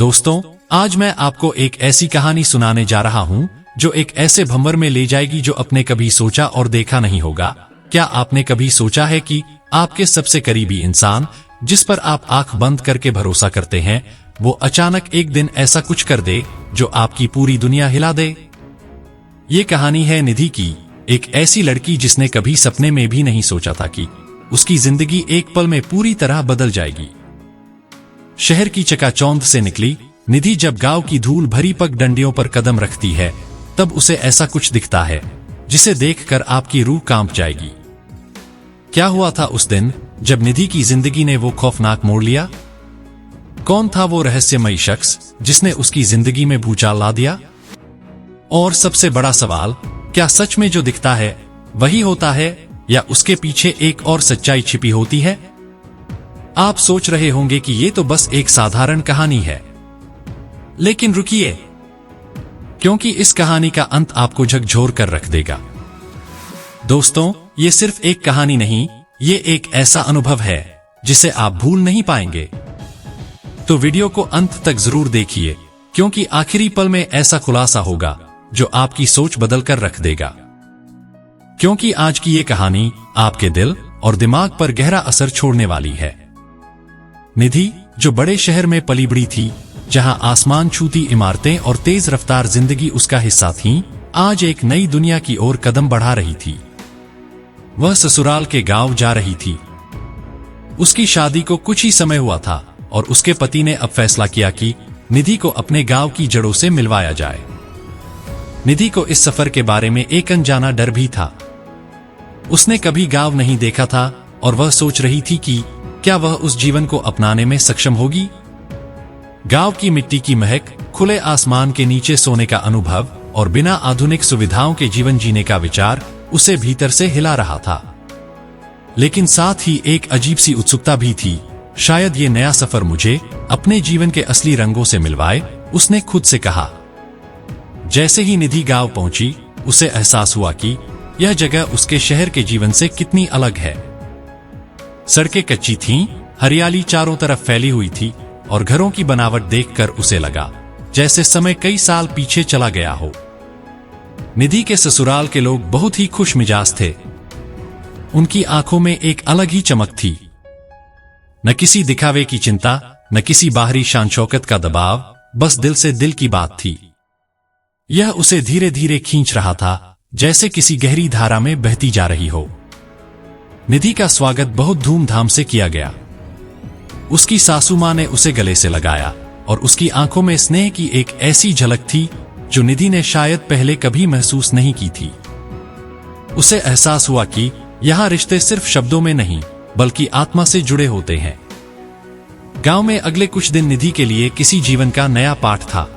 दोस्तों, आज मैं आपको एक ऐसी कहानी सुनाने जा रहा हूँ जो एक ऐसे भंवर में ले जाएगी जो आपने कभी सोचा और देखा नहीं होगा। क्या आपने कभी सोचा है कि आपके सबसे करीबी इंसान, जिस पर आप आंख बंद करके भरोसा करते हैं, वो अचानक एक दिन ऐसा कुछ कर दे जो आपकी पूरी दुनिया हिला दे? ये कहानी है निधि की, एक ऐसी लड़की जिसने कभी सपने में भी नहीं सोचा था कि उसकी जिंदगी एक पल में पूरी तरह बदल जाएगी। शहर की चकाचौंध से निकली निधि जब गांव की धूल भरी पगडंडियों पर कदम रखती है, तब उसे ऐसा कुछ दिखता है जिसे देखकर आपकी रूह कांप जाएगी। क्या हुआ था उस दिन जब निधि की जिंदगी ने वो खौफनाक मोड़ लिया? कौन था वो रहस्यमयी शख्स जिसने उसकी जिंदगी में भूचाल ला दिया? और सबसे बड़ा सवाल, क्या सच में जो दिखता है वही होता है या उसके पीछे एक और सच्चाई छिपी होती है? आप सोच रहे होंगे कि ये तो बस एक साधारण कहानी है, लेकिन रुकिए, क्योंकि इस कहानी का अंत आपको झकझोर कर रख देगा। दोस्तों, ये सिर्फ एक कहानी नहीं, ये एक ऐसा अनुभव है जिसे आप भूल नहीं पाएंगे। तो वीडियो को अंत तक जरूर देखिए, क्योंकि आखिरी पल में ऐसा खुलासा होगा जो आपकी सोच बदल कर रख देगा। क्योंकि आज की ये कहानी आपके दिल और दिमाग पर गहरा असर छोड़ने वाली है। निधि, जो बड़े शहर में पली बड़ी थी, जहां आसमान छूती इमारतें और तेज रफ्तार जिंदगी उसका हिस्सा थीं, आज एक नई दुनिया की ओर कदम बढ़ा रही थी। वह ससुराल के गांव जा रही थी। उसकी शादी को कुछ ही समय हुआ था और उसके पति ने अब फैसला किया कि निधि को अपने गांव की जड़ों से मिलवाया जाए। निधि को इस सफर के बारे में एक अनजाना डर भी था। उसने कभी गांव नहीं देखा था और वह सोच रही थी कि क्या वह उस जीवन को अपनाने में सक्षम होगी। गांव की मिट्टी की महक, खुले आसमान के नीचे सोने का अनुभव और बिना आधुनिक सुविधाओं के जीवन जीने का विचार उसे भीतर से हिला रहा था। लेकिन साथ ही एक अजीब सी उत्सुकता भी थी, शायद ये नया सफर मुझे अपने जीवन के असली रंगों से मिलवाए, उसने खुद से कहा। जैसे ही निधि गांव पहुंची, उसे एहसास हुआ कि यह जगह उसके शहर के जीवन से कितनी अलग है। सड़कें कच्ची थीं, हरियाली चारों तरफ फैली हुई थी और घरों की बनावट देखकर उसे लगा जैसे समय कई साल पीछे चला गया हो। निधि के ससुराल के लोग बहुत ही खुश मिजाज थे। उनकी आंखों में एक अलग ही चमक थी। न किसी दिखावे की चिंता, न किसी बाहरी शान शौकत का दबाव, बस दिल से दिल की बात थी। यह उसे धीरे धीरे खींच रहा था, जैसे किसी गहरी धारा में बहती जा रही हो। निधि का स्वागत बहुत धूमधाम से किया गया। उसकी सासू मां ने उसे गले से लगाया और उसकी आंखों में स्नेह की एक ऐसी झलक थी जो निधि ने शायद पहले कभी महसूस नहीं की थी। उसे एहसास हुआ कि यहां रिश्ते सिर्फ शब्दों में नहीं, बल्कि आत्मा से जुड़े होते हैं। गांव में अगले कुछ दिन निधि के लिए किसी जीवन का नया पाठ था।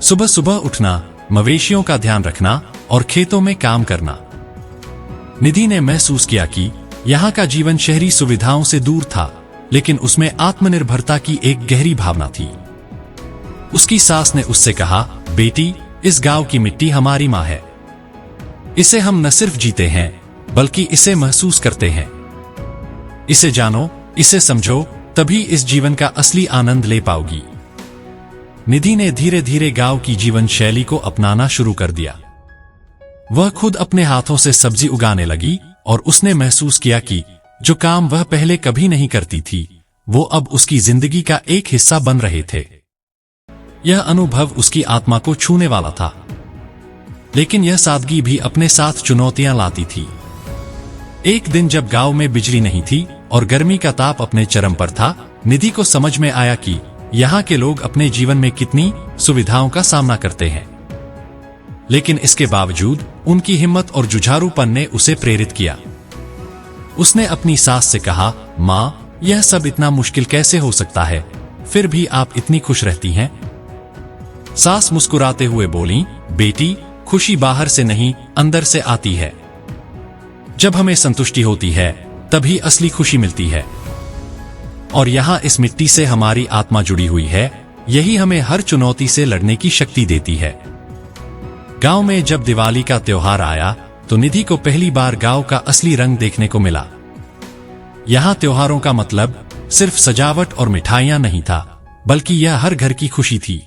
सुबह सुबह उठना, मवेशियों का ध्यान रखना और खेतों में काम करना। निधि ने महसूस किया कि यहाँ का जीवन शहरी सुविधाओं से दूर था, लेकिन उसमें आत्मनिर्भरता की एक गहरी भावना थी। उसकी सास ने उससे कहा, बेटी, इस गांव की मिट्टी हमारी मां है। इसे हम न सिर्फ जीते हैं, बल्कि इसे महसूस करते हैं। इसे जानो, इसे समझो, तभी इस जीवन का असली आनंद ले पाओगी। निधि ने धीरे धीरे गांव की जीवन शैली को अपनाना शुरू कर दिया। वह खुद अपने हाथों से सब्जी उगाने लगी और उसने महसूस किया कि जो काम वह पहले कभी नहीं करती थी, वो अब उसकी जिंदगी का एक हिस्सा बन रहे थे। यह अनुभव उसकी आत्मा को छूने वाला था, लेकिन यह सादगी भी अपने साथ चुनौतियां लाती थी। एक दिन जब गांव में बिजली नहीं थी और गर्मी का ताप अपने चरम पर था, निधि को समझ में आया कि यहाँ के लोग अपने जीवन में कितनी सुविधाओं का सामना करते हैं। लेकिन इसके बावजूद उनकी हिम्मत और जुझारूपन ने उसे प्रेरित किया। उसने अपनी सास से कहा, मां, यह सब इतना मुश्किल कैसे हो सकता है, फिर भी आप इतनी खुश रहती हैं? सास मुस्कुराते हुए बोली, बेटी, खुशी बाहर से नहीं, अंदर से आती है। जब हमें संतुष्टि होती है, तभी असली खुशी मिलती है। और यहाँ इस मिट्टी से हमारी आत्मा जुड़ी हुई है, यही हमें हर चुनौती से लड़ने की शक्ति देती है। गांव में जब दिवाली का त्योहार आया, तो निधि को पहली बार गांव का असली रंग देखने को मिला। यहाँ त्योहारों का मतलब सिर्फ सजावट और मिठाइयां नहीं था, बल्कि यह हर घर की खुशी थी।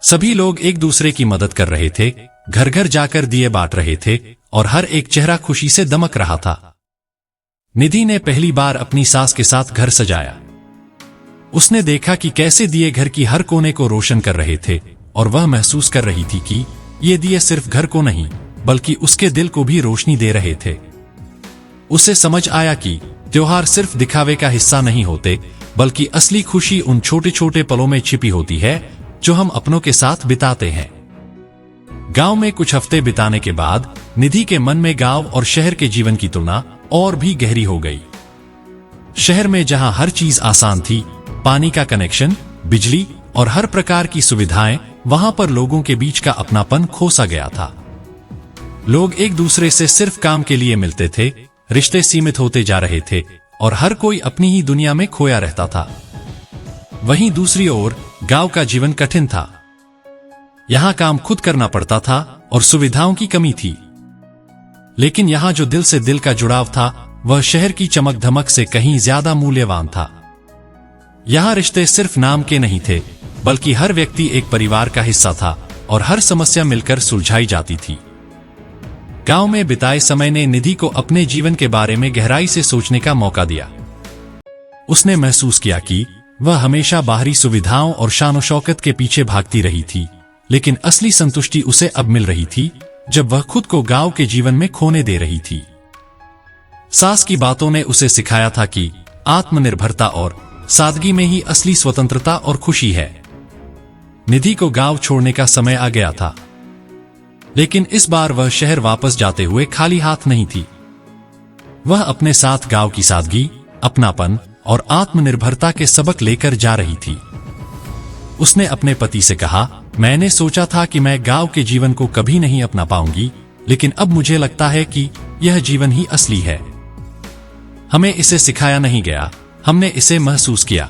सभी लोग एक दूसरे की मदद कर रहे थे, घर घर जाकर दिए बांट रहे थे और हर एक चेहरा खुशी से दमक रहा था। निधि ने पहली बार अपनी सास के साथ घर सजाया। उसने देखा कि कैसे दिए घर की हर कोने को रोशन कर रहे थे और वह महसूस कर रही थी कि ये दिए सिर्फ घर को नहीं बल्कि उसके दिल को भी रोशनी दे रहे थे। उसे समझ आया कि त्योहार सिर्फ दिखावे का हिस्सा नहीं होते, बल्कि असली खुशी उन छोटे छोटे पलों में छिपी होती है जो हम अपनों के साथ बिताते हैं। गांव में कुछ हफ्ते बिताने के बाद निधि के मन में गांव और शहर के जीवन की तुलना और भी गहरी हो गई। शहर में जहां हर चीज आसान थी, पानी का कनेक्शन, बिजली और हर प्रकार की सुविधाएं, वहां पर लोगों के बीच का अपनापन खोसा गया था। लोग एक दूसरे से सिर्फ काम के लिए मिलते थे, रिश्ते सीमित होते जा रहे थे और हर कोई अपनी ही दुनिया में खोया रहता था। वहीं दूसरी ओर गांव का जीवन कठिन था। यहां काम खुद करना पड़ता था और सुविधाओं की कमी थी। लेकिन यहां जो दिल से दिल का जुड़ाव था, वह शहर की चमक धमक से कहीं ज्यादा मूल्यवान था। यहां रिश्ते सिर्फ नाम के नहीं थे, बल्कि हर व्यक्ति एक परिवार का हिस्सा था और हर समस्या मिलकर सुलझाई जाती थी। गांव में बिताए समय ने निधि को अपने जीवन के बारे में गहराई से सोचने का मौका दिया। उसने महसूस किया कि वह हमेशा बाहरी सुविधाओं और शान शौकत के पीछे भागती रही थी, लेकिन असली संतुष्टि उसे अब मिल रही थी जब वह खुद को गांव के जीवन में खोने दे रही थी। सास की बातों ने उसे सिखाया था कि आत्मनिर्भरता और सादगी में ही असली स्वतंत्रता और खुशी है। निधि को गांव छोड़ने का समय आ गया था, लेकिन इस बार वह शहर वापस जाते हुए खाली हाथ नहीं थी। वह अपने साथ गांव की सादगी, अपनापन और आत्मनिर्भरता के सबक लेकर जा रही थी। उसने अपने पति से कहा, मैंने सोचा था कि मैं गांव के जीवन को कभी नहीं अपना पाऊंगी, लेकिन अब मुझे लगता है कि यह जीवन ही असली है। हमें इसे सिखाया नहीं गया, हमने इसे महसूस किया।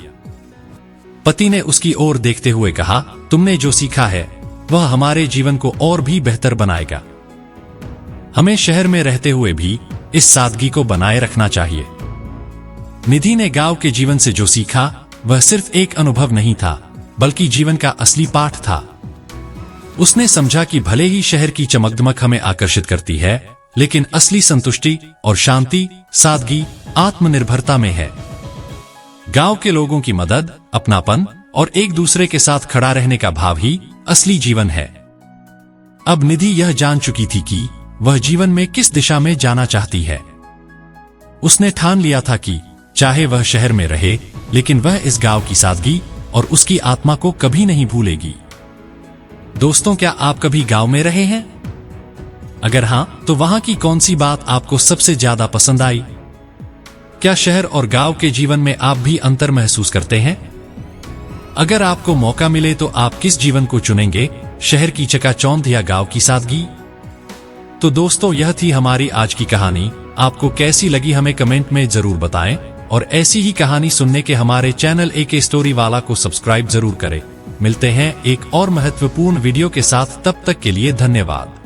पति ने उसकी ओर देखते हुए कहा, तुमने जो सीखा है वह हमारे जीवन को और भी बेहतर बनाएगा। हमें शहर में रहते हुए भी इस सादगी को बनाए रखना चाहिए। निधि ने गांव के जीवन से जो सीखा, वह सिर्फ एक अनुभव नहीं था, बल्कि जीवन का असली पाठ था। उसने समझा कि भले ही शहर की चमकदमक हमें आकर्षित करती है, लेकिन असली संतुष्टि और शांति, सादगी, आत्मनिर्भरता में है। गांव के लोगों की मदद, अपनापन और एक दूसरे के साथ खड़ा रहने का भाव ही असली जीवन है। अब निधि यह जान चुकी थी कि वह जीवन में किस दिशा में जाना चाहती है। उसने ठान लिया था कि चाहे वह शहर में रहे, लेकिन वह इस गांव की सादगी और उसकी आत्मा को कभी नहीं भूलेगी। दोस्तों, क्या आप कभी गांव में रहे हैं? अगर हां, तो वहां की कौन सी बात आपको सबसे ज्यादा पसंद आई? क्या शहर और गांव के जीवन में आप भी अंतर महसूस करते हैं? अगर आपको मौका मिले तो आप किस जीवन को चुनेंगे, शहर की चकाचौंध या गांव की सादगी? तो दोस्तों, यह थी हमारी आज की कहानी। आपको कैसी लगी हमें कमेंट में जरूर बताएं और ऐसी ही कहानी सुनने के हमारे चैनल AK स्टोरी वाला को सब्सक्राइब जरूर करें। मिलते हैं एक और महत्वपूर्ण वीडियो के साथ, तब तक के लिए धन्यवाद।